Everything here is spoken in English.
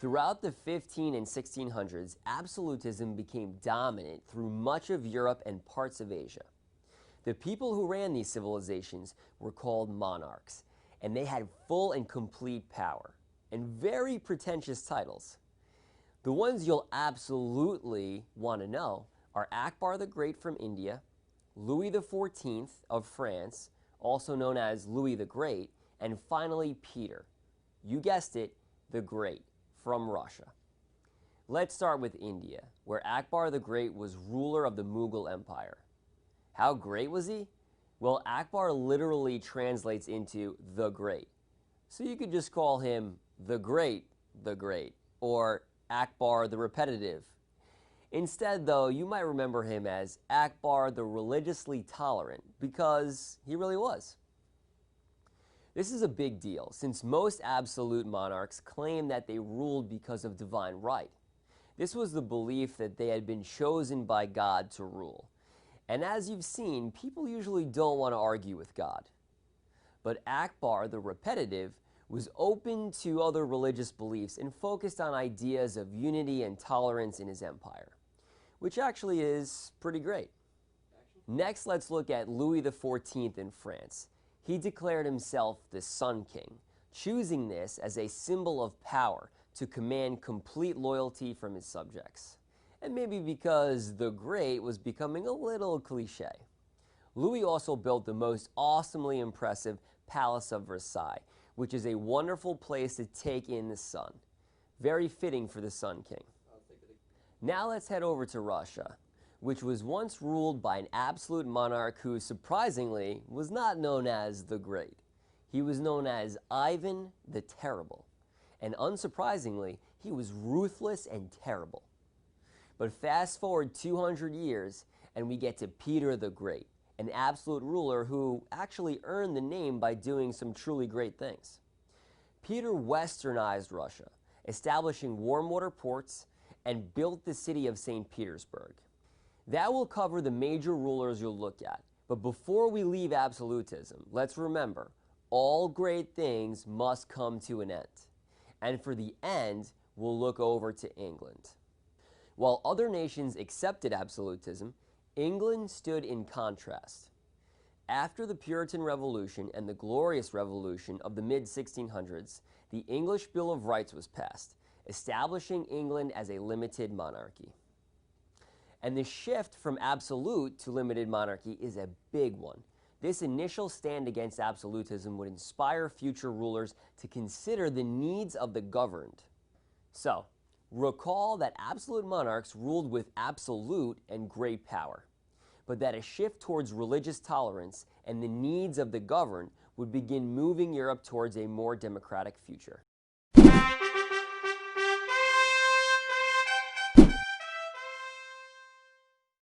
Throughout the 15 and 1600s, absolutism became dominant through much of Europe and parts of Asia. The people who ran these civilizations were called monarchs, and they had full and complete power, and very pretentious titles. The ones you'll absolutely want to know are Akbar the Great from India, Louis XIV of France, also known as Louis the Great, and finally Peter, you guessed it, the Great, from Russia. Let's start with India, where Akbar the Great was ruler of the Mughal Empire. How great was he? Well, Akbar literally translates into the Great. So you could just call him the Great, or Akbar the Repetitive. Instead, though, you might remember him as Akbar the Religiously Tolerant, because he really was. This is a big deal, since most absolute monarchs claim that they ruled because of divine right. This was the belief that they had been chosen by God to rule. And as you've seen, people usually don't want to argue with God. But Akbar the Repetitive was open to other religious beliefs and focused on ideas of unity and tolerance in his empire, which actually is pretty great. Next, let's look at Louis XIV in France. He declared himself the Sun King, choosing this as a symbol of power to command complete loyalty from his subjects. And maybe because the Great was becoming a little cliche. Louis also built the most awesomely impressive Palace of Versailles, which is a wonderful place to take in the sun. Very fitting for the Sun King. Now let's head over to Russia, which was once ruled by an absolute monarch who, surprisingly, was not known as the Great. He was known as Ivan the Terrible. And unsurprisingly, he was ruthless and terrible. But fast forward 200 years, and we get to Peter the Great, an absolute ruler who actually earned the name by doing some truly great things. Peter westernized Russia, establishing warm water ports, and built the city of St. Petersburg. That will cover the major rulers you'll look at. But before we leave absolutism, let's remember, all great things must come to an end. And for the end, we'll look over to England. While other nations accepted absolutism, England stood in contrast. After the Puritan Revolution and the Glorious Revolution of the mid-1600s, the English Bill of Rights was passed, establishing England as a limited monarchy. And the shift from absolute to limited monarchy is a big one. This initial stand against absolutism would inspire future rulers to consider the needs of the governed. So, recall that absolute monarchs ruled with absolute and great power, but that a shift towards religious tolerance and the needs of the governed would begin moving Europe towards a more democratic future.